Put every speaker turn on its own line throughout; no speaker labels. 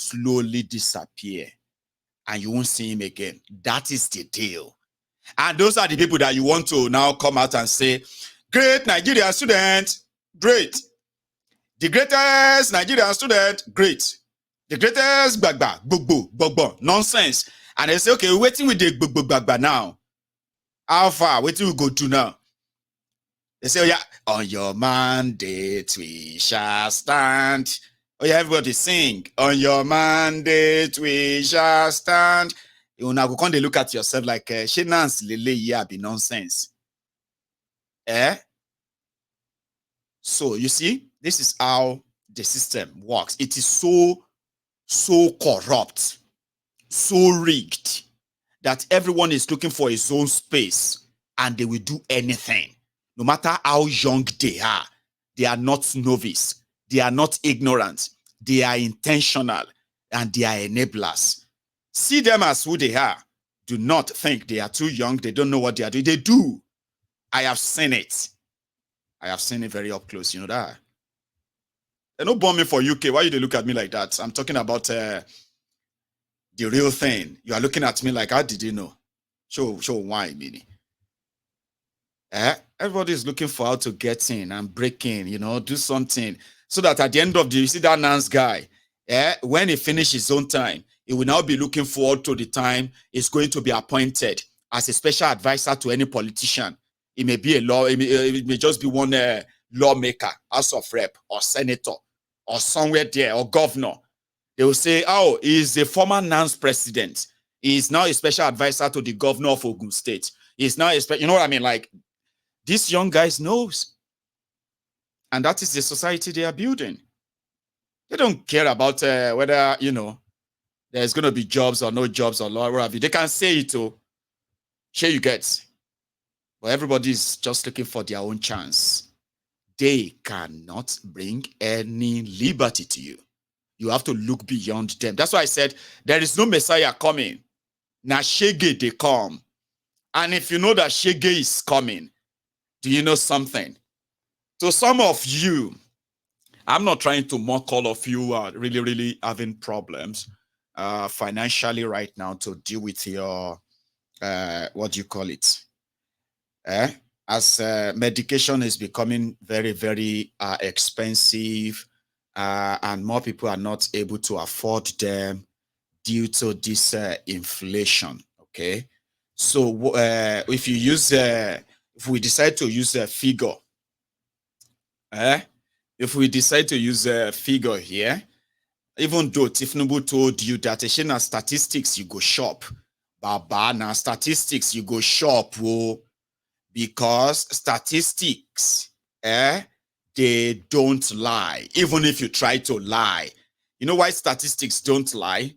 slowly disappear and you won't see him again. That is the deal. And those are the people that you want to now come out and say, great Nigerian student, great. The greatest Nigerian student, great. The greatest gbagba, nonsense. And they say, okay, we're waiting with the gbagba now. How far? Waiting we go to now. They say, oh yeah, on your mandate we shall stand. Oh yeah, everybody sing. On your mandate we shall stand. You now go come they look at yourself like Shenans Lele yeah be nonsense. So you see, this is how the system works. It is so corrupt, so rigged that everyone is looking for his own space and they will do anything. No matter how young they are not novice, they are not ignorant, they are intentional, and they are enablers. See them as who they are. Do not think they are too young, they don't know what they are doing. They do. I have seen it. I have seen it very up close, you know that. They don't bomb me for UK. Why you look at me like that? I'm talking about the real thing. You are looking at me like, how did you know? Show why, meaning. Everybody is looking for how to get in and break in, you know, do something. So that at the end of the, you see that Nance guy, when he finishes his own time, he will now be looking forward to the time he's going to be appointed as a special advisor to any politician. It may be it may just be one lawmaker, House of Rep, or senator, or somewhere there, or governor. They will say, oh, he's a former Nance president. He is now a special advisor to the governor of Ogun State. He's now you know what I mean? Like, these young guys knows. And that is the society they are building. They don't care about whether, you know, there's going to be jobs or no jobs or what have you. They can say it to share you get. But everybody is just looking for their own chance. They cannot bring any liberty to you. You have to look beyond them. That's why I said there is no Messiah coming. Now Shege they come. And if you know that Shege is coming, do you know something? So some of you, I'm not trying to mock all of you who are really, really having problems financially right now to deal with your, what do you call it? As medication is becoming very, very expensive and more people are not able to afford them due to this inflation, okay? So if you use, if we decide to use a figure, if we decide to use a figure here, even though Tinubu told you that na statistics you go shop, Baba na statistics you go shop, because statistics, they don't lie. Even if you try to lie, you know why statistics don't lie?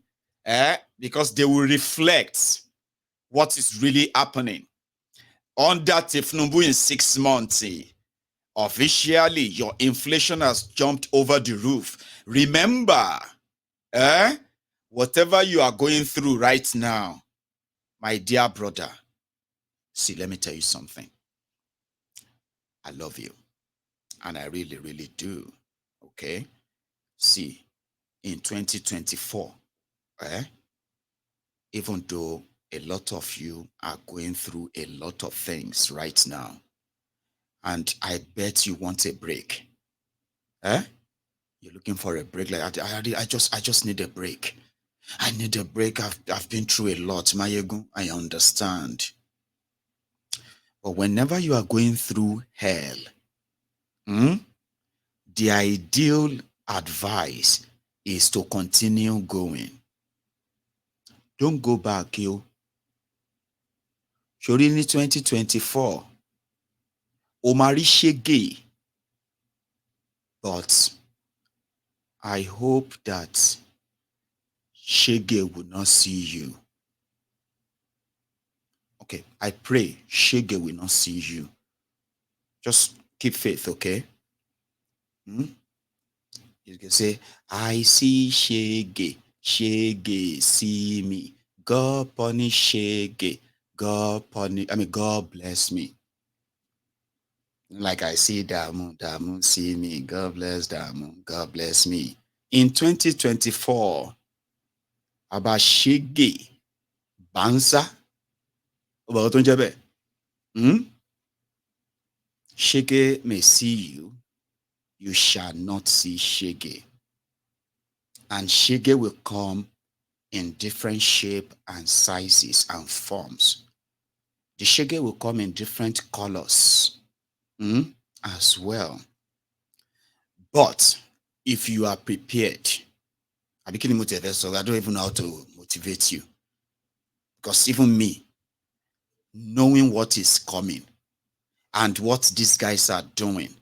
Because they will reflect what is really happening. Under Tinubu in 6 months, officially, your inflation has jumped over the roof. Remember, whatever you are going through right now, my dear brother, see, let me tell you something. I love you. And I really, really do. Okay? See, in 2024, even though a lot of you are going through a lot of things right now, and I bet you want a break. You're looking for a break. Like I just need a break. I need a break. I've been through a lot, Mayegu. I understand. But whenever you are going through hell, the ideal advice is to continue going. Don't go back, yo. Shorini 2024. Omari Shege. But I hope that Shege will not see you. Okay, I pray Shege will not see you. Just keep faith, okay? You can say, I see Shege. Shege see me. God punish Shege. God bless me. Like I see Damu see me. God bless Damu. God bless me. In 2024, About Shege, Banza, about Tonjabe. Shege may see you, you shall not see Shege. And Shege will come in different shape and sizes and forms. The Shege will come in different colors as well. But if you are prepared, I became motivated, so I don't even know how to motivate you. Because even me, knowing what is coming and what these guys are doing,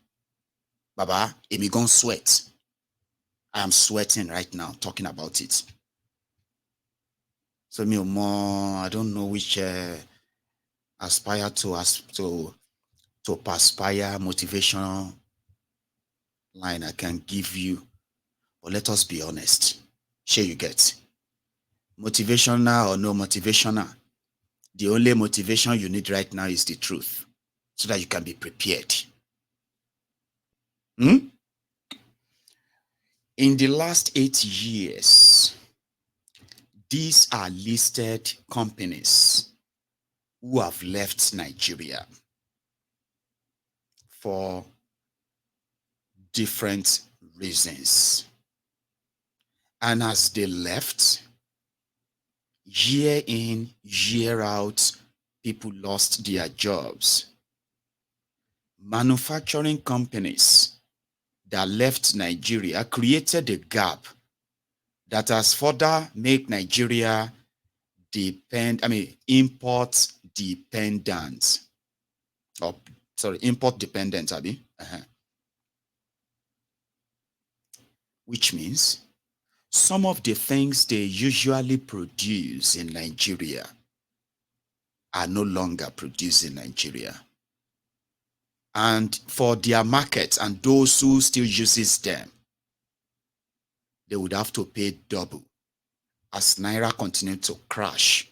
Baba, emi gon sweat. I am sweating right now talking about it. So me more, I don't know which aspire to perspire motivational line I can give you. But let us be honest. Sure you get. Motivational or no motivational, the only motivation you need right now is the truth so that you can be prepared. In the last 8 years, these are listed companies who have left Nigeria for different reasons. And as they left, year in, year out, people lost their jobs. Manufacturing companies that left Nigeria created a gap that has further made Nigeria import dependent. Import dependent, Abi. Which means some of the things they usually produce in Nigeria are no longer produced in Nigeria. And for their market and those who still uses them, they would have to pay double. As Naira continued to crash,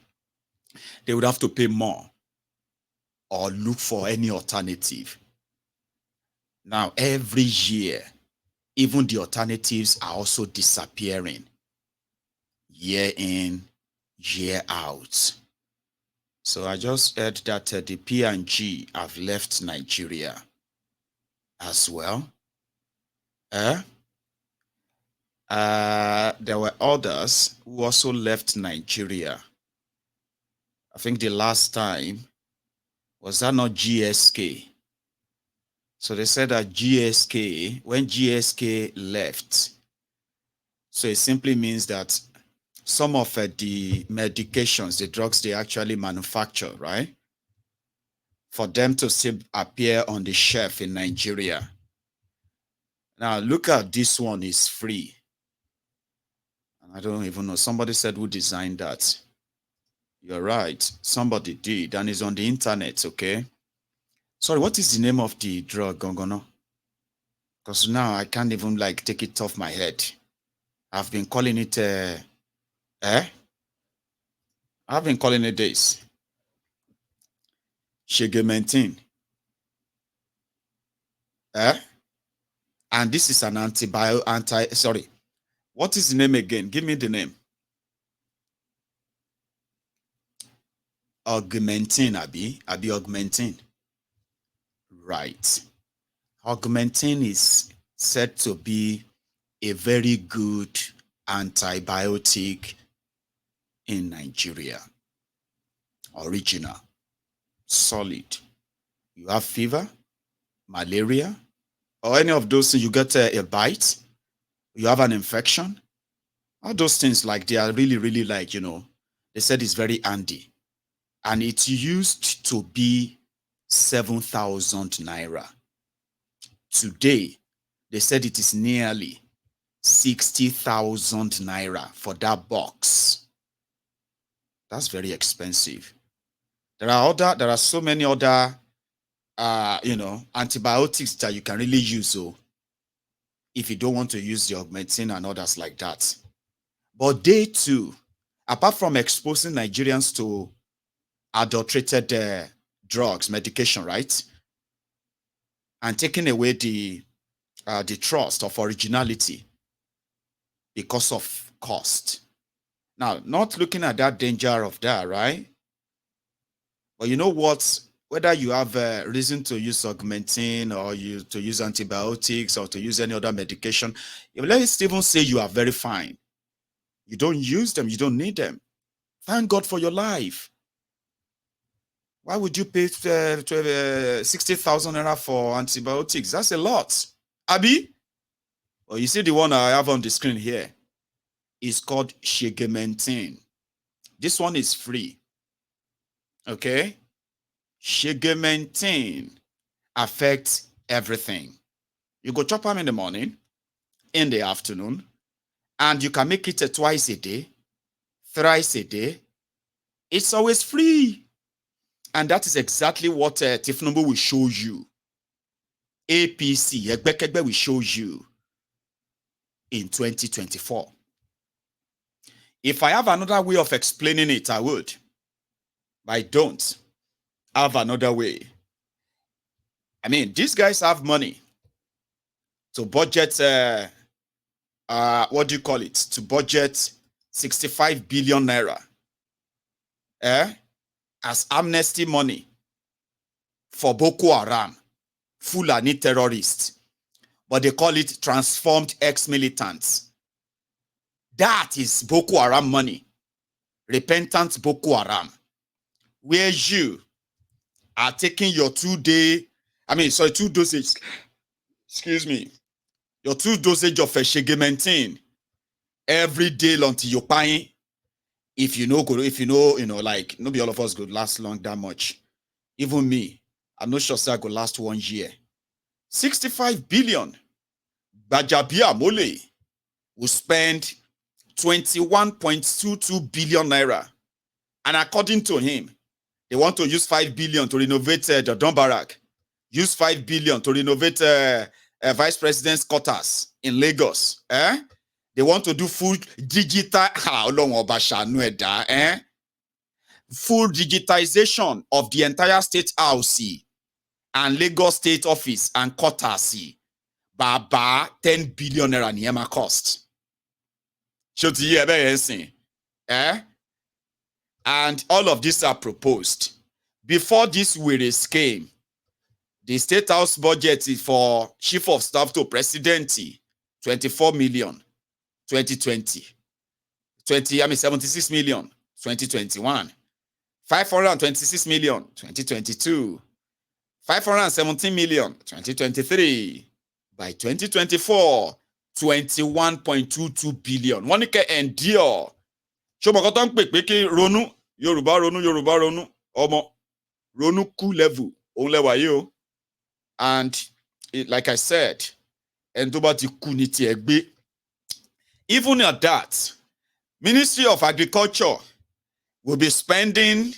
they would have to pay more or look for any alternative. Now, every year, even the alternatives are also disappearing. Year in, year out. So I just heard that the P&G have left Nigeria as well. There were others who also left Nigeria. I think the last time, was that not GSK? So they said that GSK, when GSK left, so it simply means that some of the medications, the drugs they actually manufacture, right? For them to still appear on the shelf in Nigeria. Now look at this one is free. I don't even know. Somebody said who designed that. You're right. Somebody did, and it's on the internet, okay? Sorry, what is the name of the drug, Gongono? Because now I can't even like take it off my head. I've been calling it I've been calling it this. Shegematine. And this is an sorry. What is the name again? Give me the name. Augmentin, Abi Augmentin. Right. Augmentin is said to be a very good antibiotic in Nigeria. Original, solid. You have fever, malaria, or any of those things, you get a bite, you have an infection, all those things, like they are really, really like, they said it's very handy. And it used to be 7,000 naira. Today, they said it is nearly 60,000 naira for that box. That's very expensive. There are so many other antibiotics that you can really use, so if you don't want to use the Augmentin and others like that. But they too, apart from exposing Nigerians to adulterated drugs, medication, right? And taking away the trust of originality because of cost. Now, not looking at that danger of that, right? But you know what? Whether you have a reason to use augmentin or to use antibiotics or to use any other medication, let's even say you are very fine. You don't use them, you don't need them. Thank God for your life. Why would you pay 60,000 naira for antibiotics? That's a lot. Abi? Well, you see the one I have on the screen here. It's called Shegematine. This one is free. Okay? Shegematine affects everything. You go chop them in the morning, in the afternoon, and you can make it twice a day, thrice a day. It's always free. And that is exactly what Tinubu will show you. APC, Egbekegbe will show you in 2024. If I have another way of explaining it, I would. But I don't have another way. I mean, these guys have money to budget, what do you call it? To budget 65 billion naira as amnesty money for Boko Haram, Fulani terrorists. But they call it transformed ex-militants. That is Boko Haram money. Repentant Boko Haram. Where you are taking your 2 dosage, excuse me, your 2 dosage of a Shegematine every day until you're paying. If you know, like, nobody all of us could last long that much. Even me, I'm not sure I could last 1 year. 65 billion. Bajabia Mole will spend 21.22 billion naira. And according to him, they want to use 5 billion to renovate the Don Barak. Use 5 billion to renovate Vice President's quarters in Lagos. They want to do full digital, full digitization of the entire state house and Lagos state office and quarters. Baba 10 billion naira niyema cost. And all of these are proposed. Before this Were came, the State House budget is for Chief of Staff to President, 24 million, 2020. 76 million, 2021. 526 million, 2022. 517 million, 2023. By 2024, 21.22 billion. Wọ́n ní kẹ́ endure. Ṣọ́mọ̀kọ́ ń pè kí ronú, Yorùbá ronú, ọmọ, ronú kú level, òun lẹ́wà yìí o. And like I said, ẹni tó bá ti kú ní tiẹ̀ gbé. Even at that, Ministry of Agriculture will be spending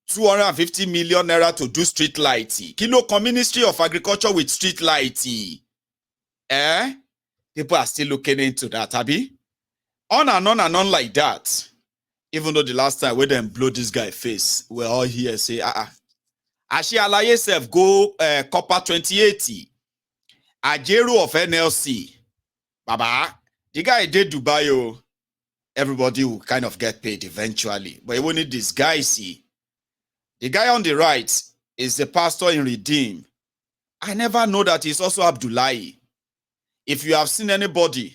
250 million naira to do street lighting. Kí ló kan Ministry of Agriculture with street lighting? People are still looking into that, Abi. On and on like that. Even though the last time we them blow this guy face, we're all here say, Ashi Alaye self go Copper 2080. Ajero of NLC. Baba, the guy did Dubai. Everybody will kind of get paid eventually. But you need this guy, see. The guy on the right is the pastor in Redeem. I never know that he's also Abdullahi. If you have seen anybody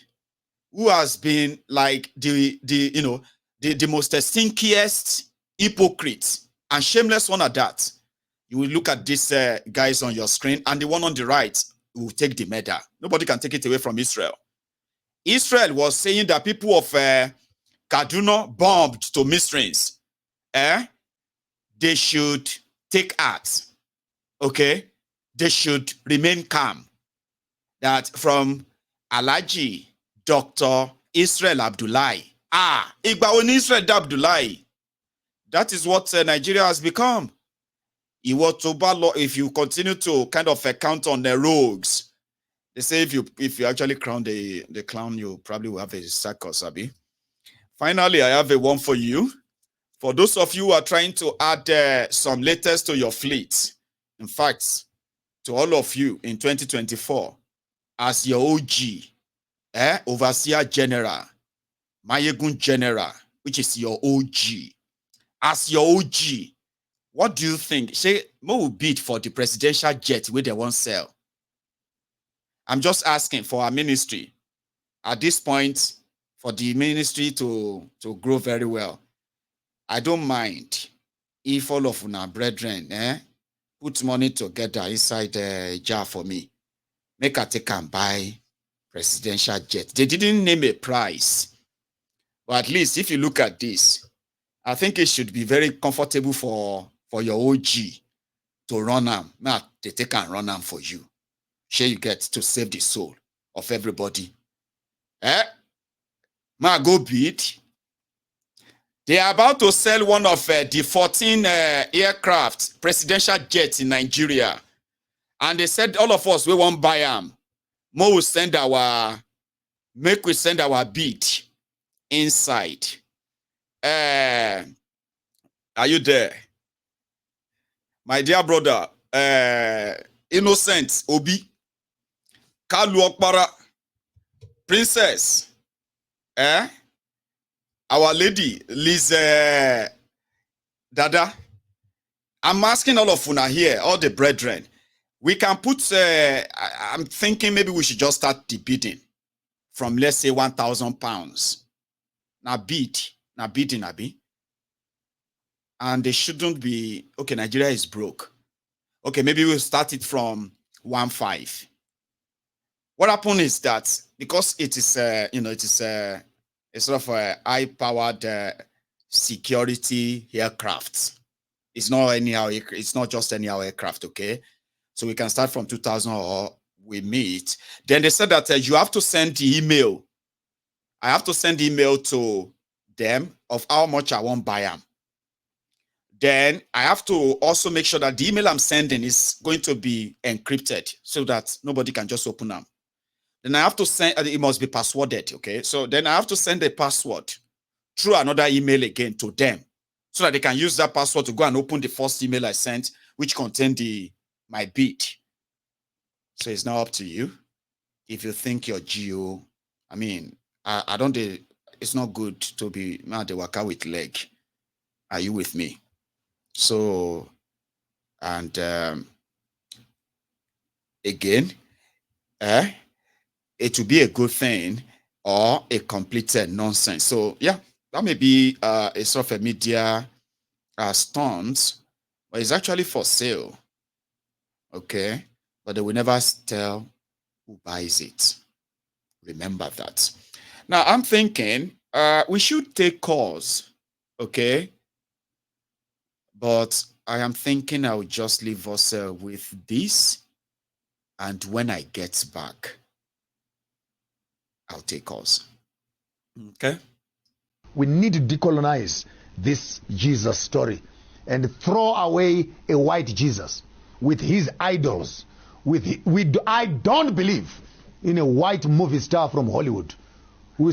who has been like the most stinkiest hypocrite and shameless one at that, you will look at these guys on your screen, and the one on the right will take the medal. Nobody can take it away from Israel. Israel was saying that people of Kaduna bombed to Misrains. They should take heart. Okay? They should remain calm. That from Alhaji Dr. Israel Abdullahi. Igbaoni Israel Abdullahi. That is what Nigeria has become. If you continue to kind of count on the rogues, they say if you actually crown the clown, you probably will have a circus, Abi. Finally, I have a one for you. For those of you who are trying to add some letters to your fleet, in fact, to all of you in 2024, as your OG, Overseer General, Mayegun General, which is your OG. As your OG, what do you think? Say, Mo will bid for the presidential jet where they won't sell. I'm just asking for our ministry. At this point, for the ministry to grow very well, I don't mind if all of our brethren put money together inside a jar for me. Make I take and buy presidential jet. They didn't name a price. But at least if you look at this, I think it should be very comfortable for your OG to run them. Now they take and run them for you. Sure, you get to save the soul of everybody. Go bid. They are about to sell one of the 14 aircraft, presidential jets in Nigeria. And they said all of us, we won't buy them. Mo will send make we send our bid inside. Are you there? My dear brother, Innocent Obi, Kalu Okpara, Princess, Our Lady, Liz Dada. I'm asking all of una here, all the brethren. We can put, I'm thinking maybe we should just start the bidding from, let's say, 1,000 pounds. Now bidding, Abi. And they shouldn't be, okay, Nigeria is broke. Okay, maybe we'll start it from 1.5. What happened is that because it is, it is a sort of a high-powered security aircraft. It's not anyhow. It's not just anyhow aircraft. Okay, so we can start from 2,000 or we meet. Then they said that you have to send the email. I have to send email to them of how much I want buy them. Then I have to also make sure that the email I'm sending is going to be encrypted so that nobody can just open them. Then I have to send, it must be passworded, okay? So then I have to send a password through another email again to them so that they can use that password to go and open the first email I sent, which contained my bid. So it's now up to you. If you think your geo, I mean, I don't, it's not good to be mad the waka with leg. Are you with me? So, and again, it will be a good thing or a complete nonsense. So yeah, that may be a sort of a media stunt, but it's actually for sale. Okay, but they will never tell who buys it. Remember that. Now I'm thinking we should take calls, okay? But I am thinking I'll just leave us with this, and when I get back, I'll take calls. Okay?
We need to decolonize this Jesus story and throw away a white Jesus with his idols. I don't believe in a white movie star from Hollywood who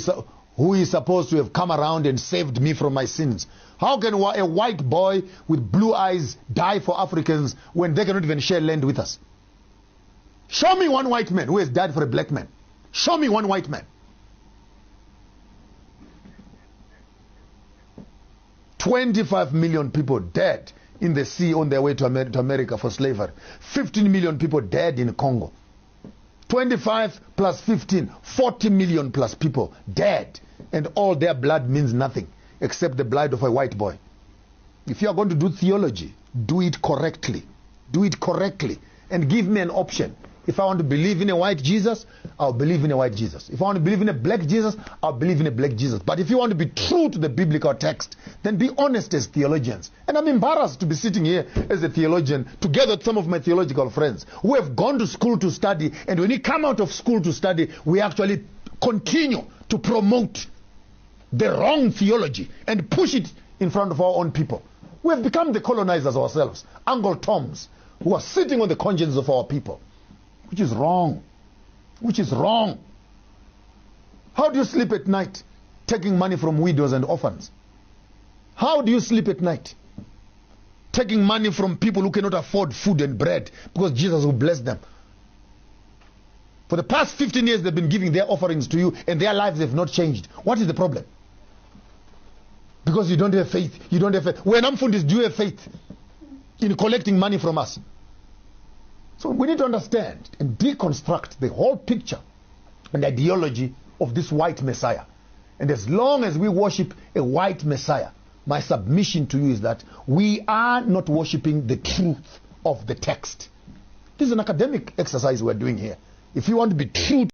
is supposed to have come around and saved me from my sins. How can a white boy with blue eyes die for Africans when they cannot even share land with us? Show me one white man who has died for a black man. Show me one white man. 25 million people dead in the sea on their way to America for slavery. 15 million people dead in Congo. 25 plus 15, 40 million plus people dead. And all their blood means nothing except the blood of a white boy. If you are going to do theology, do it correctly. Do it correctly. And give me an option. If I want to believe in a white Jesus, I'll believe in a white Jesus. If I want to believe in a black Jesus, I'll believe in a black Jesus. But if you want to be true to the biblical text, then be honest as theologians. And I'm embarrassed to be sitting here as a theologian together with some of my theological friends who have gone to school to study. And when you come out of school to study, we actually continue to promote the wrong theology and push it in front of our own people. We have become the colonizers ourselves, Uncle Toms, who are sitting on the conscience of our people. Which is wrong. Which is wrong. How do you sleep at night taking money from widows and orphans? How do you sleep at night taking money from people who cannot afford food and bread because Jesus will bless them? For the past 15 years they've been giving their offerings to you and their lives have not changed. What is the problem? because you don't have faith. You don't have faith. When Amfundis, do you have faith in collecting money from us? So we need to understand and deconstruct the whole picture and ideology of this white Messiah. And as long as we worship a white Messiah, my submission to you is that we are not worshiping the truth of the text. This is an academic exercise we're doing here. If you want to be true,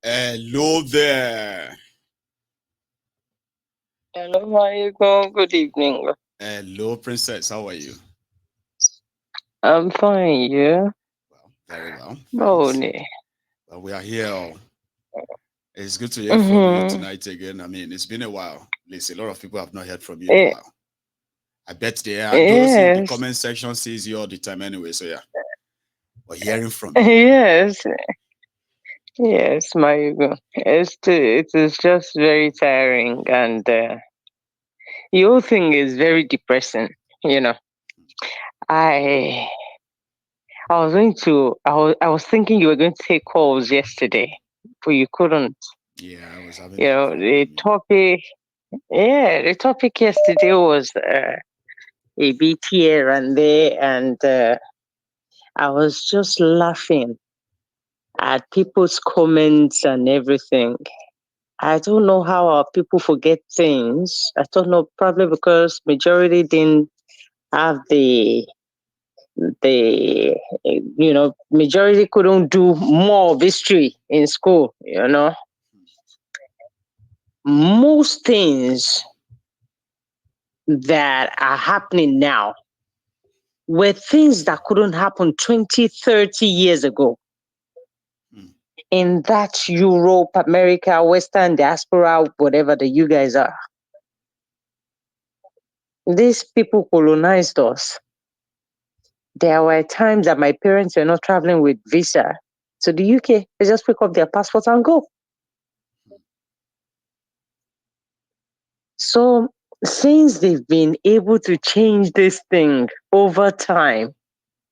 Hello there.
Hello, Michael. Good evening.
Hello, Princess. How are you?
I'm fine, yeah.
Well, very well.
Oh,
Thanks. Well, we are here. It's good to hear from you tonight again. I mean, it's been a while. At least a lot of people have not heard from you in a while. I bet they are. Those in the comment section sees you all the time anyway. So yeah, we're hearing from you.
Yes, Michael. It is just very tiring, and the whole thing is very depressing. You know, I was thinking you were going to take calls yesterday, but you couldn't.
Yeah, I was having.
The topic yesterday was a bit here and there, and I was just laughing at people's comments and everything. I don't know how our people forget things. I don't know, probably because majority didn't have the majority couldn't do more of history in school, Most things that are happening now were things that couldn't happen 20, 30 years ago. In that Europe, America, Western diaspora, whatever that you guys are. These people colonized us. There were times that my parents were not traveling with visa to the UK. They just pick up their passports and go. So since they've been able to change this thing over time,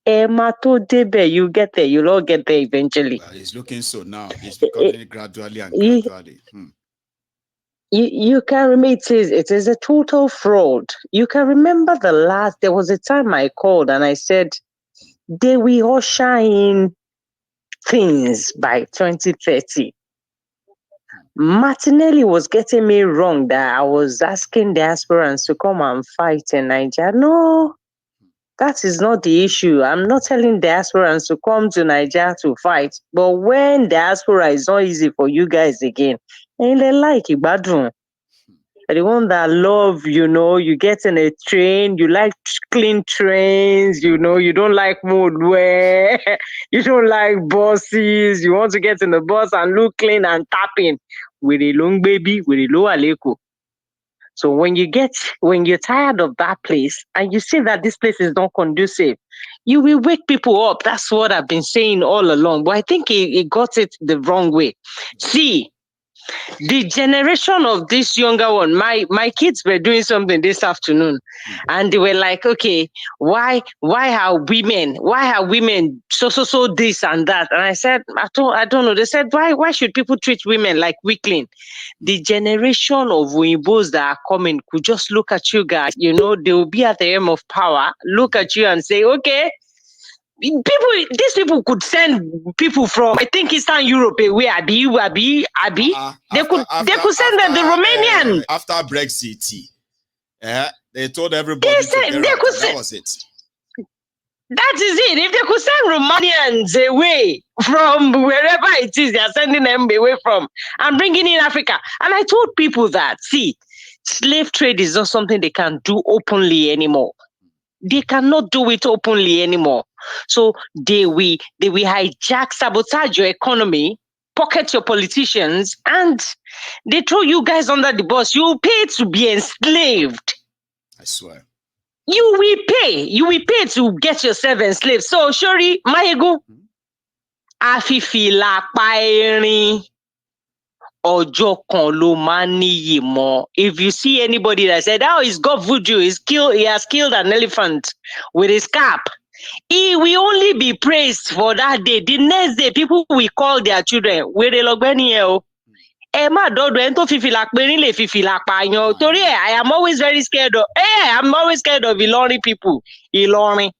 you get there, you'll all get there eventually.
Well, it's looking so now. It's becoming gradually and gradually.
You can remember it is a total fraud. You can remember there was a time I called and I said they will usher in things by 2030. Martinelli was getting me wrong that I was asking diasporans to come and fight in Nigeria. No, that is not the issue. I'm not telling diasporans to come to Nigeria to fight. But when diaspora is not easy for you guys again, and they like Ibadun. The one that love, you get in a train, you like clean trains, you don't like mood where you don't like buses, you want to get in the bus and look clean and tapping with a long baby, with a low aleko. So when you're tired of that place and you see that this place is not conducive, you will wake people up. That's what I've been saying all along. But I think he got it the wrong way. See, the generation of this younger one, my kids were doing something this afternoon, and they were like, okay, why are women so this and that? And I said, I don't know. They said, why should people treat women like weakling? The generation of Wimbos that are coming could just look at you guys, they will be at the aim of power, look at you and say, okay, these people could send people from, I think, Eastern Europe away. Abi. They could send them the Romanian.
After Brexit, they told everybody that was it.
That is it. If they could send Romanians away from wherever it is they are sending them away from and bringing in Africa. And I told people that, see, slave trade is not something they can do openly anymore. They cannot do it openly anymore. So they will hijack, sabotage your economy, pocket your politicians, and they throw you guys under the bus. You pay to be enslaved.
I swear.
You will pay to get yourself enslaved. So, Shori, Mayego, Afifila Pairin, Ojo kan lo ma niyi mo. If you see anybody that said, oh, he's got voodoo, he has killed an elephant with his cap, he will only be praised for that day. The next day, people will call their children, where they log Emma Dodo ento fifila perin le fifila payan. Tori I am always very scared of I'm always scared of Ilorin people. Ilorin.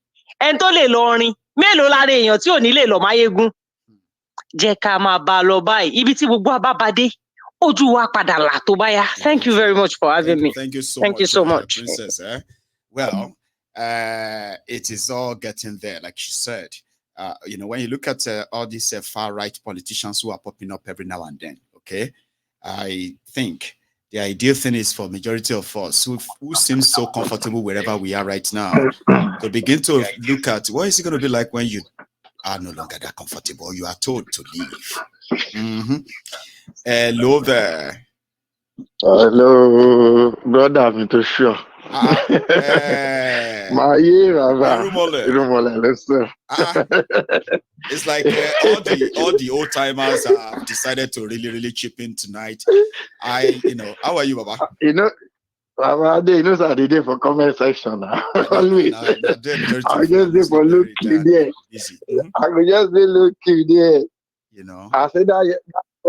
Ento le Ilorin. Mélòó lára èèyàn tí ò ní lè lọ Máyégún. Jẹ́ ká máa bá lọ báyìí. Ibi tí gbogbo abábadé. Ojú wa padà là tó bá yá. Thank you very much for having me.
Thank you so
much.
Thank you so much. Princess. Well, it is all getting there, like she said. When you look at all these far-right politicians who are popping up every now and then, okay, I think the ideal thing is for majority of us who seem so comfortable wherever we are right now to begin to look at what is it going to be like when you are no longer that comfortable. You are told to leave. Hello there.
Hello, brother. I'm to sure. My ear, listen.
It's like all the old timers have decided to really chip in tonight. How are you, Baba?
Baba, you know that they did for comment section now. Always. I just did for looking there. I could just be looking there. I said that.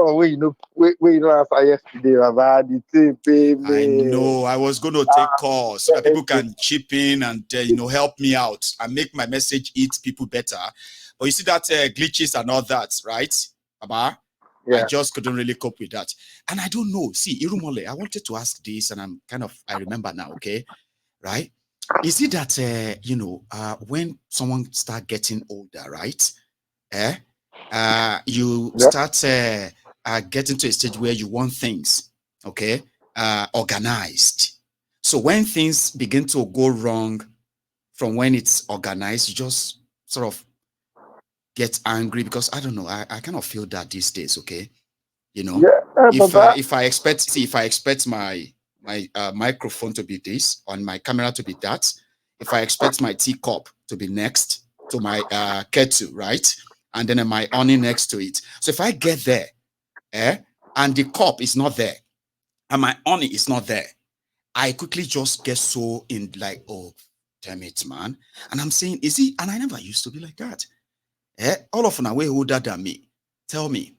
Oh, wait, after yesterday, Baba, the team pay me.
I know. I was going to take calls so that people can chip in and help me out and make my message hit people better. But you see that glitches and all that, right, Baba? Yeah. I just couldn't really cope with that. And I don't know. See, Irumole, I wanted to ask this, and I remember now, okay? Right? Is it that, when someone start getting older, right? You start getting to a stage where you want things, okay, organized. So when things begin to go wrong from when it's organized, you just sort of get angry because I don't know. I kind of feel that these days, okay. If I expect my microphone to be this, on my camera to be that, if I expect my teacup to be next to my kettle, right, and then my awning next to it. So if I get there, and the cup is not there, and my awning is not there, I quickly just get so in like, oh, damn it, man. And I'm saying, is he? And I never used to be like that. All of them are way older than me. Tell me,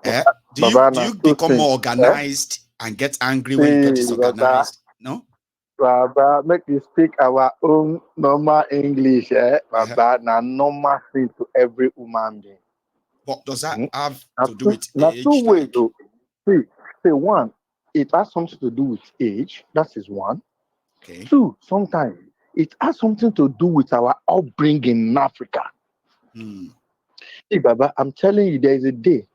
do you become more organized and get angry when you get disorganized? No?
Baba, make you speak our own normal English, Baba, na normal thing to every human being.
What does that have to do with age?
Two ways, though. See, one, it has something to do with age. That is one.
Okay.
Two, sometimes it has something to do with our upbringing in Africa. Hey, Baba, I'm telling you, there is a day.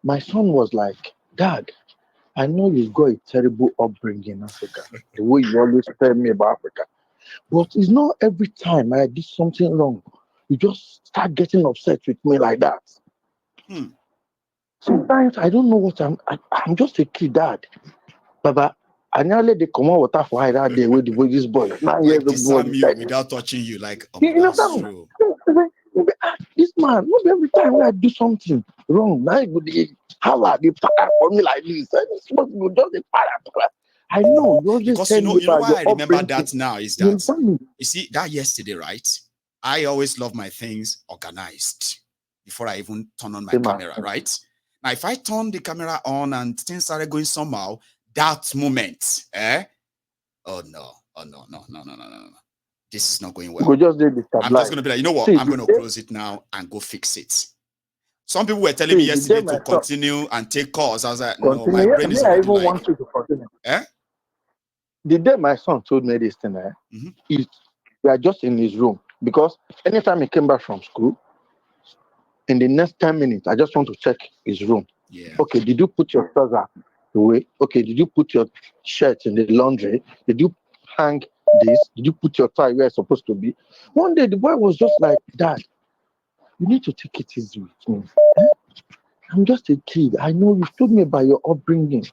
My son was like, Dad, I know you've got a terrible upbringing in Africa, the way you always tell me about Africa. But it's not every time I did something wrong, you just start getting upset with me like that. Sometimes I don't know what I'm just a kid, Dad. Baba, I nearly they come out water for high that day with this boy. 9 years
Like disarm you without touching you, like, oh,
you know
that's true.
This man, not every time when I do something wrong, now he would how are they para for me like this? You just the para. I know you always
Because
tell
you know
about
why
your
I remember
upbringing.
that now is that you see that yesterday, right? I always love my things organized before I even turn on my camera, right? Now, if I turn the camera on and things started going somehow, that moment, oh no, no. This is not going well. I'm just going to be like, you know what? I'm going to close it now and go fix it. Some people were telling me yesterday to continue and take calls. I was like, no, my brain is already like,
want you to continue. The day my son told me this thing, we are just in his room because anytime he came back from school, in the next 10 minutes, I just want to check his room.
Yeah.
Okay, did you put your trouser away? Okay, did you put your shirt in the laundry? Did you hang this? Did you put your tie where it's supposed to be? One day, the boy was just like, Dad, you need to take it easy with me. I'm just a kid. I know you've told me about your upbringing.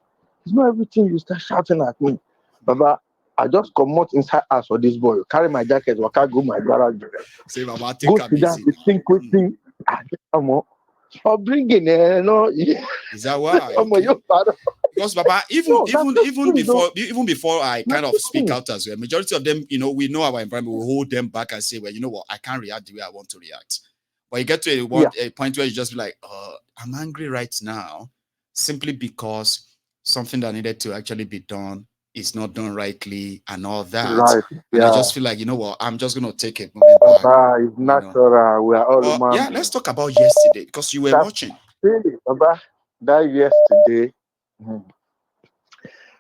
It's not everything you start shouting at me. Baba, I just come out inside house for this boy. Carry my jacket, walk out, go my garage.
Say, Baba,
go sit down, think with thing. Upbringing, no.
Is that why? Okay. Because Baba, even before I kind of speak out as well, majority of them, you know, we know our environment, we hold them back and say, well, you know what, I can't react the way I want to react. But you get to a point where you just be like, I'm angry right now, simply because something that needed to actually be done is not done rightly and all that. Right. And I just feel like, you know what, I'm just going to take a moment back.
It's natural. We are all human.
Yeah, let's talk about yesterday because you were watching.
Really, Baba, that yesterday.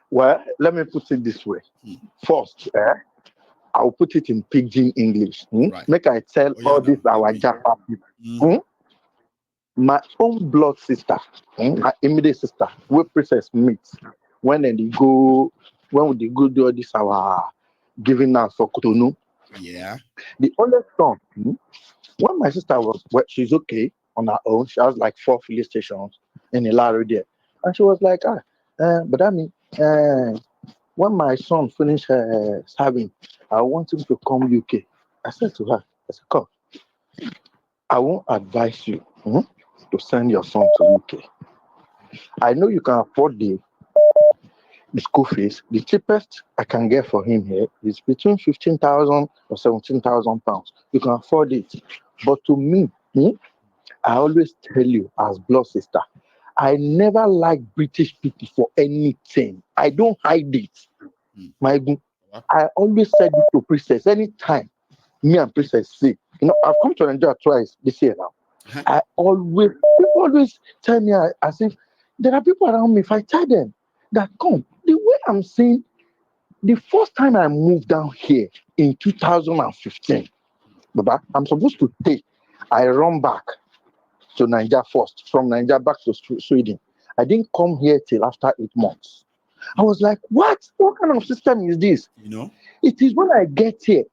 Well, let me put it this way. First, I'll put it in pidgin English. Right. Make I tell all this our Japa people. My own blood sister, my immediate sister, we princess meet when they go do all this our giving out for Cotonou.
Yeah.
The only son, when my sister was, well, she's okay on her own. She has like 4 filling stations in Ilaro there, and she was like, but I mean, when my son finished serving, I want him to come UK. I said to her, I said, come. I won't advise you to send your son to UK. I know you can afford the school fees. The cheapest I can get for him here is between 15,000 or 17,000 pounds. You can afford it. But to me, I always tell you as blood sister, I never like British people for anything. I don't hide it. I always said it to Princess anytime me and Princess say, you know, I've come to Nigeria twice this year now. People always tell me as if there are people around me. If I tell them that come, the way I'm saying, the first time I moved down here in 2015, Baba, I'm supposed to take, I run back to Nigeria first, from Nigeria back to Sweden. I didn't come here till after 8 months. I was like, what? What kind of system is this?
You know?
It is when I get here,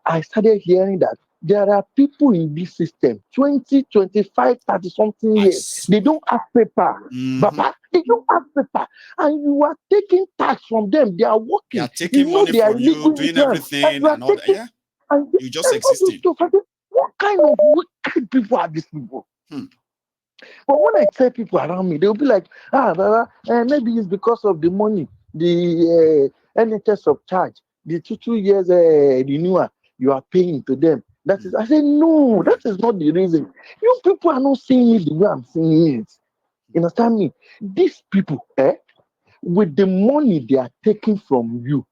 I started hearing that there are people in this system, 20, 25, 30 something years. They don't have paper. Baba, they don't have paper. And you are taking tax from them. They are working.
They are taking money from you, doing everything and all that. Yeah. You just existing.
What kind of wicked people are these people? But when I tell people around me, they'll be like, Baba, maybe it's because of the money, the NHS of charge, the 2 years renewal you are paying to them. That is, I say, no, that is not the reason. You people are not seeing it the way I'm seeing it. You understand me? These people, with the money they are taking from you,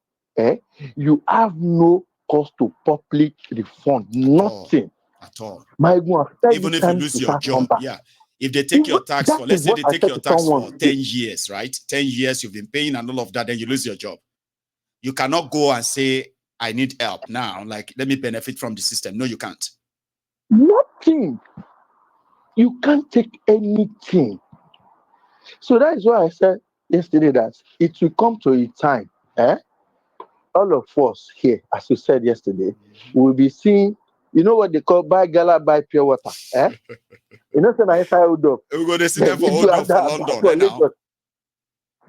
you have no cost to public refund, nothing.
At all.
Even
if you lose your job, if they take your tax for, let's say they take your tax for 10 years, right? 10 years you've been paying and all of that, then you lose your job. You cannot go and say, I need help now. Like, let me benefit from the system. No, you can't.
Nothing. You can't take anything. So that is why I said, yesterday that it will come to a time, all of us here, as you said yesterday, will be seeing, you know what they call buy gala, buy pure water. You know, so I hold up.
We're going to see them for hold up for London right now.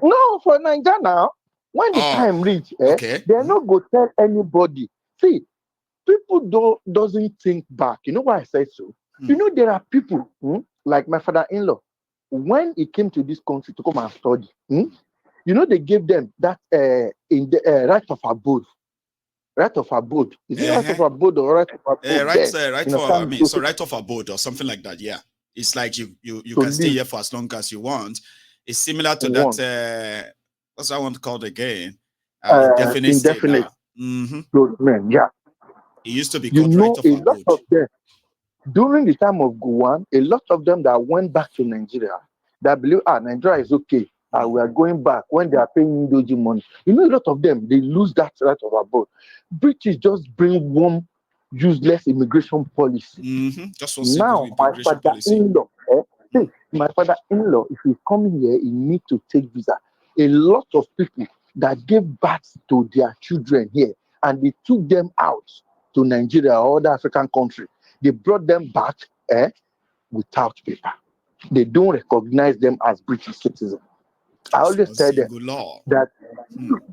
No, for Nigeria now. When the time reach,
okay.
they're not going to tell anybody. See, people doesn't think back. You know why I say so? You know, there are people like my father-in-law. When he came to this country to come and study, you know, they gave them that in the right of abode. Right of abode. Is it right of abode or right of abode?
Right of abode or something like that. Yeah, it's like you can stay here for as long as you want. It's similar to that. What's that one called again? Indefinite stay now.
Yeah.
It used to be called right of abode.
Lot of them, during the time of Gowon, a lot of them that went back to Nigeria, that believe, Nigeria is okay, we are going back, when they are paying Indoji money. You know, a lot of them, they lose that right of abode. British just bring one useless immigration policy.
Just
now, my father-in-law, my father-in-law, if he's coming here, he needs to take visa. A lot of people that gave birth to their children here, and they took them out to Nigeria or other African country, they brought them back without paper. They don't recognize them as British citizens. I always tell them that,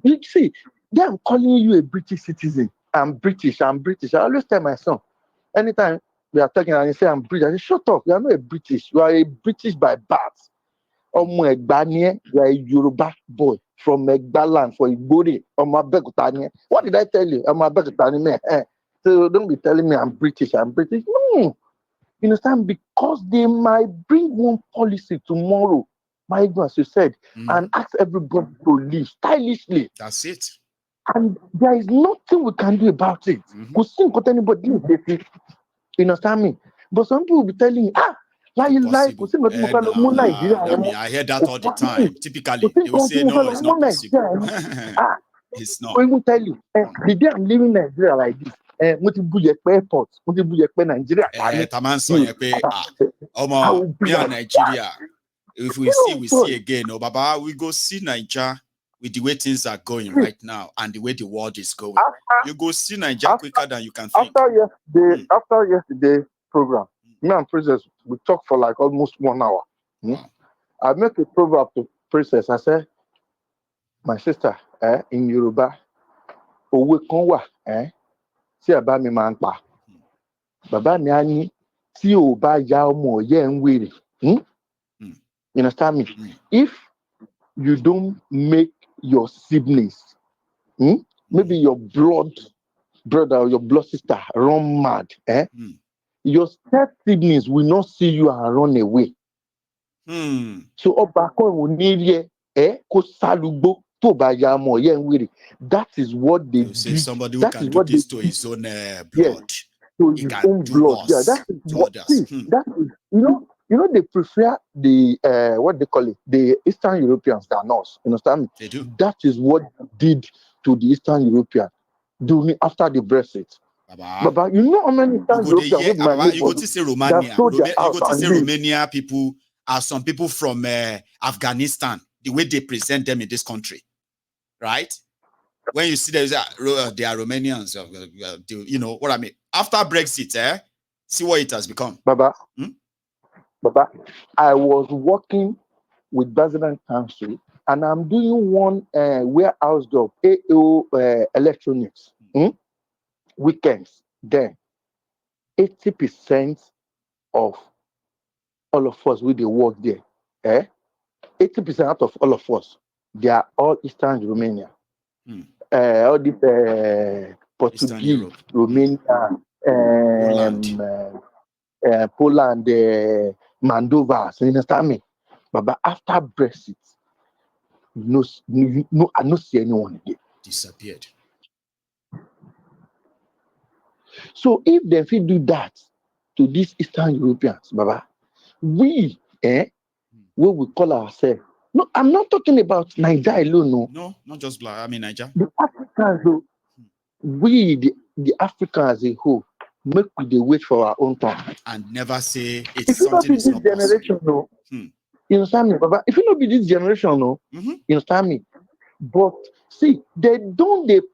you see, they are calling you a British citizen. I'm British. I always tell my son, anytime we are talking and you say I'm British, I say, shut up. You are not a British. You are a British by birth. You are a Yoruba boy from Egbaland for Igbori. What did I tell you? So don't be telling me I'm British. No. You understand? Because they might bring one policy tomorrow, as you said, and ask everybody to live stylishly.
That's it.
And there is nothing we can do about it. Anybody, you understand me? But some people will be telling you, I hear
that all the time. Typically, they will say, no, it's not possible. It's not.
I will tell you, the day I'm leaving Nigeria like this, airport, Nigeria.
Me and Nigeria. If we see again, Baba, we go see Nigeria with the way things are going right now and the way the world is going. You go see Nigeria quicker than you can think.
After yesterday's program, me and Princess, we talked for like almost 1 hour. I make a proverb to Princess. I said, my sister, in Yoruba, owe kan wa, tí ẹ bá mi máa ń pa. Bàbá mi á ní, tí ò bá ya ọmọ yẹ ń wèrè. You understand me? If you don't make your siblings, maybe your blood brother or your blood sister run mad, your step siblings will not see you and run away. So Obako will need ye, ko salugbo to ba ya mo ye nwere. That is what they
say. Somebody who can do this to his own blood.
To his own blood. Yeah, that is what. That is, you know, they prefer the what they call it, the Eastern Europeans than us. You understand me?
They do.
That is what they did to the Eastern Europeans during after the Brexit. Baba, you know how many Eastern Europeans
you go to say Romania. You go to say Romania people are some people from Afghanistan. The way they present them in this country, right? When you see they are Romanians, you know what I mean. After Brexit, see what it has become.
Baba, I was working with President Council, and I'm doing one warehouse job, AO electronics, weekends. Then 80% of all of us with the work there, 80% out of all of us, they are all Eastern Romania. All these Portuguese, Romania, Poland, Moldova, so you understand me? But after Brexit, no, I don't see anyone again.
Disappeared.
So if they fit do that to these Eastern Europeans, Baba, we we call ourselves. No, I'm not talking about Nigeria alone.
No, not just black. I mean Nigeria.
The Africans, we the Africans as a whole, make we wait for our own time
and never say it's something is not possible.
You understand me, Baba? If you not be this generation, no, you understand me? But see, they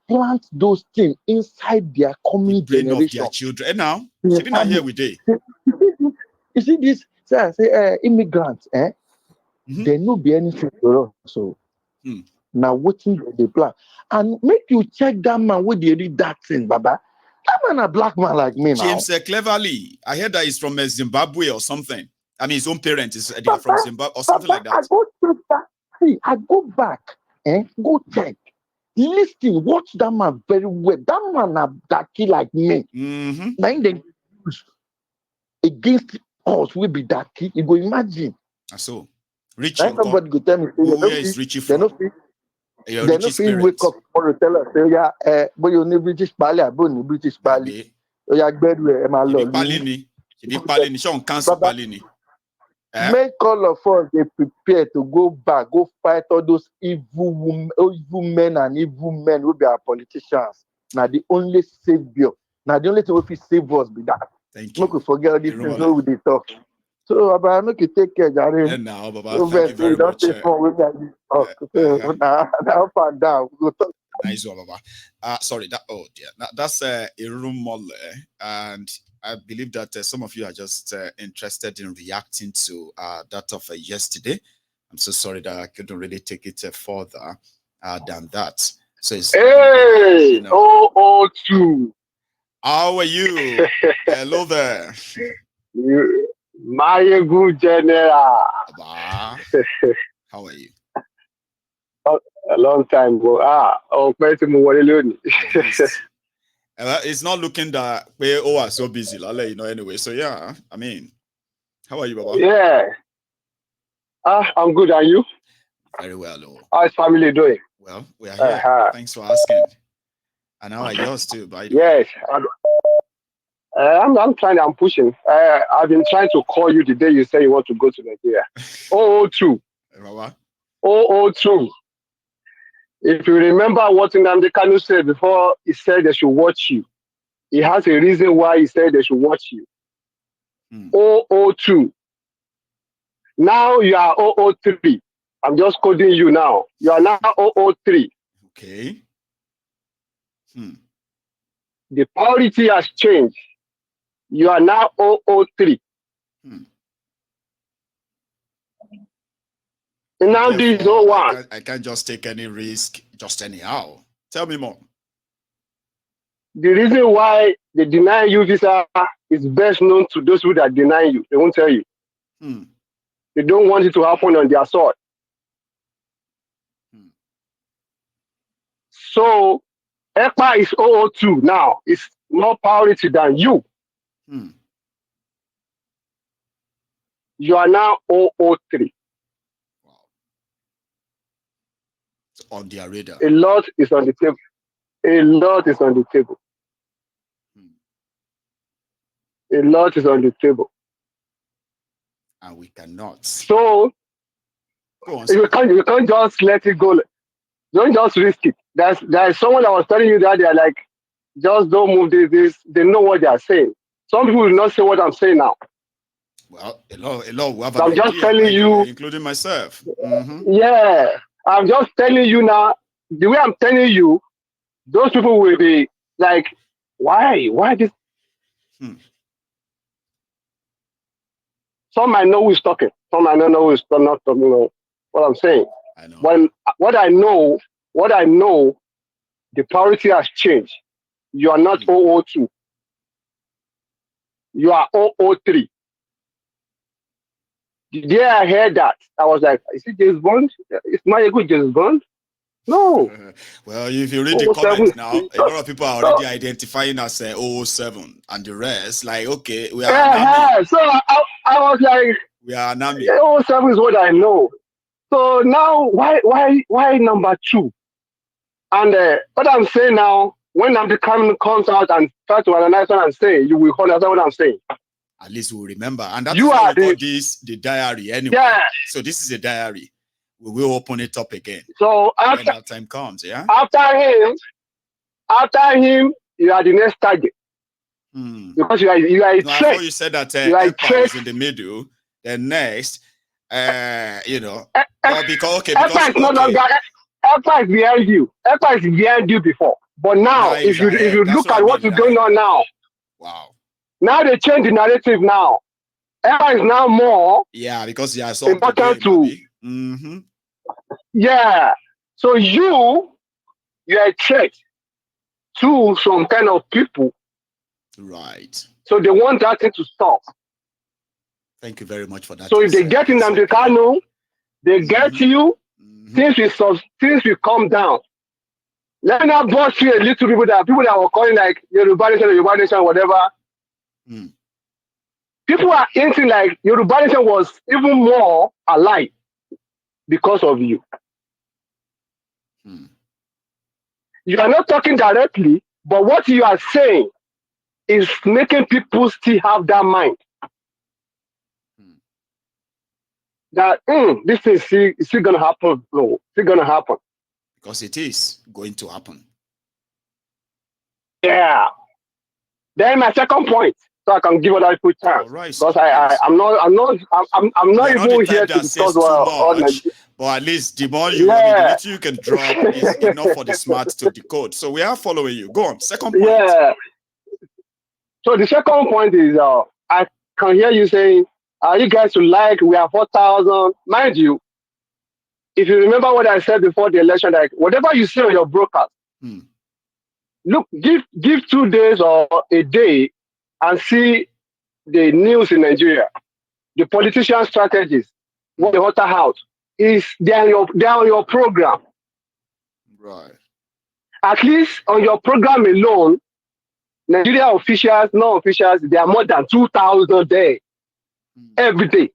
plant those things inside their coming
the brain
generation.
of their children. And now, should be not here with day.
You see this? Say, immigrants, there no be anything for us. So now waiting the plan. And make you check that man where they read that thing, Baba. That man a black man like me now.
James Cleverly. I heard that he's from Zimbabwe or something. I mean, his own parents they are from Zimbabwe or something like that.
I go check that. See, I go back go check. Listen, watch that man very well. That man a darky like me. Now they against us will be darky. You go imagine.
So, Richie.
Somebody go tell me.
Where is Richie from?
They no feel wake up tomorrow tell us say yeah, but you need British Pali, I don't need British Pali. Oh yeah, bedwe my lord. Make all of us they prepare to go back, go fight all those evil men and evil men who be our politicians. Now the only savior. Now the only thing we save us be that.
Thank you.
Make we forget all these things we dey talk. So Baba, make you take care, Jare.
And now, Baba, thank you very much.
Now up and down.
Nice one, Baba. Sorry, that's a room mole, and I believe that some of you are just interested in reacting to that of yesterday. I'm so sorry that I couldn't really take it further than that. So it's
hey, 002.
How are you? Hello there.
My good general.
How are you?
A long time ago.
It's not looking that we are so busy. I'll let you know anyway. So yeah, I mean, how are you, Baba?
Yeah. I'm good. Are you?
Very well.
How's family doing?
Well, we are here. Thanks for asking. And how are yours too, by the
way? Yes. I'm trying. I'm pushing. I've been trying to call you the day you say you want to go to Nigeria. 002. 002. If you remember what Nnamdi Kanu said before, he said they should watch you. He has a reason why he said they should watch you. 002. Now you are 003. I'm just coding you now. You are now 003.
Okay.
The priority has changed. You are now 003. Now this is 01.
I can't just take any risk just anyhow. Tell me more.
The reason why they deny you visa is best known to those who that deny you. They won't tell you. They don't want it to happen on their side. So ECPA is 002 now. It's more priority than you. You are now 003.
Wow. It's on their radar.
A lot is on the table. A lot is on the table. A lot is on the table.
And we cannot.
So you can't just let it go. Don't just risk it. There's someone that was telling you that they're like, just don't move this. They know what they are saying. Some people will not say what I'm saying now.
Well, a lot will have
I'm just telling you,
including myself.
Yeah, I'm just telling you now. The way I'm telling you, those people will be like, why this? Some might know who's talking. Some might not know who's not talking. You know what I'm saying?
I know.
When what I know, the priority has changed. You are not 002. You are 003. The day I heard that, I was like, is it James Bond? Is my good James Bond? No.
Well, if you read the comments now, a lot of people are already identifying as 007 and the rest. Like, okay, we are.
So I was like,
we are Nami.
007 is what I know. So now, why number 2? And what I'm saying now, when Nnamdi Kanu comes out and try to analyze what I'm saying, you will understand what I'm saying.
At least we'll remember. And that's why we call this the diary anyway.
Yeah.
So this is a diary. We will open it up again.
So
when that time comes, yeah.
After him, you are the next target. Because you are a
threat. I thought you said that Empire is in the middle. Then next, You know, well, because
EPA is no longer EPA is behind you. EPA is behind you before, but now if you look at what is going on now,
wow.
Now they change the narrative. Now EPA is now more
because
important to So you're a threat to some kind of people,
right?
So they want that thing to stop.
Thank you very much for that.
So if they get in Americano, they get you, things will calm down. Let me not bust you a little people that were calling like Yoruba Nation, whatever. People are thinking like Yoruba Nation was even more alive because of you. You are not talking directly, but what you are saying is making people still have that mind. That this is still gonna happen. No, it's gonna happen.
Because it is going to happen.
Yeah. Then my second point, so I can give other people chance.
Right,
because I'm not even here to discuss
but at least the more you, the little you can drop is enough for the smart to decode. So we are following you. Go on. Second point.
Yeah. So the second point is I can hear you saying, you guys would like, we are 4,000. Mind you, if you remember what I said before the election, like whatever you see on your broadcast, look, give 2 days or a day and see the news in Nigeria, the politician strategies, what the Water House is, they're on your program.
Right.
At least on your program alone, Nigeria officials, non-officials, there are more than 2,000 there every day.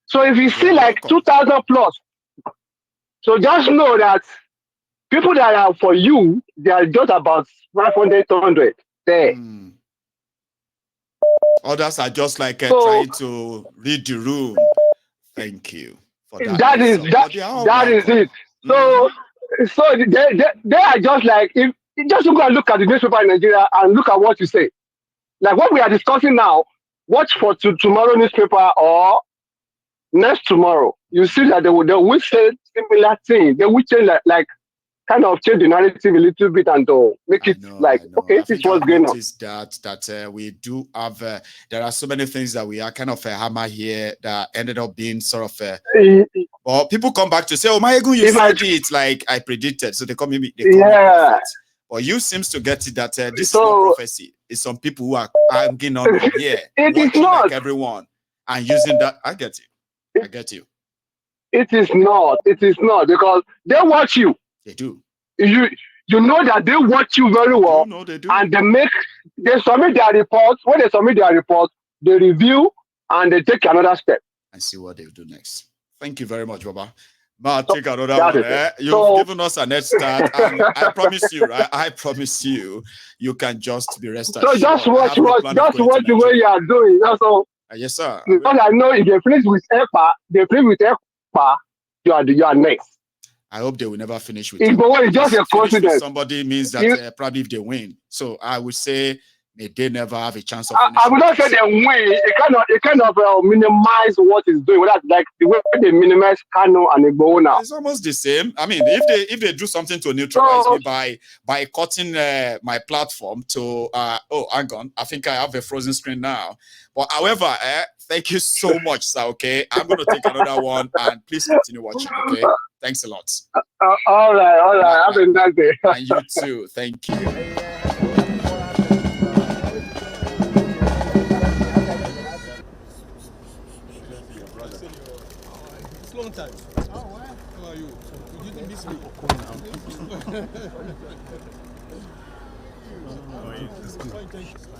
So if you see like 2,000 plus, so just know that people that are for you, they are just about 500, 200 there.
Others are just like trying to read the room. Thank you for that.
That is it. So they are just like, if you just go and look at the newspaper in Nigeria and look at what you say. Like what we are discussing now, watch for tomorrow newspaper or next tomorrow. You see that they will say similar thing. They will change like kind of change the narrative a little bit and make it okay, this is what's going on.
That we do have there are so many things that we are kind of a hammer here that ended up being sort of well, people come back to say, oh my God, you said it like I predicted. So they call me prophet. But you seems to get it that this is not prophecy. It's some people who are hanging on here, watching like everyone and using that. I get you. I get you.
It is not because they watch you.
They do.
You know that they watch you very well,
they do.
And they submit their reports. When they submit their reports, they review and they take another step
and see what they do next. Thank you very much, Baba. But take another one. You've given us a net start, and I promise you, right? I promise you, you can just be rest assured.
So just watch the way you are doing. That's all.
Yes, sir.
Because I know if they finish with EPA, you are next.
I hope they will never finish with
it. But it's just a coincidence.
Somebody means that probably if they win. So I would say they never have a chance of finishing.
I would not say they win. It kind of minimize what is doing. That's like the way they minimize Kano and Igbo now.
It's almost the same. I mean, if they do something to neutralize me by cutting my platform to hang on, I think I have a frozen screen now. But however, thank you so much, sir. Okay, I'm going to take another one, and please continue watching. Okay, thanks a lot.
All right. Have a nice day.
And you too. Thank you.
It's long time. How are you? You didn't miss me. Oh, yeah.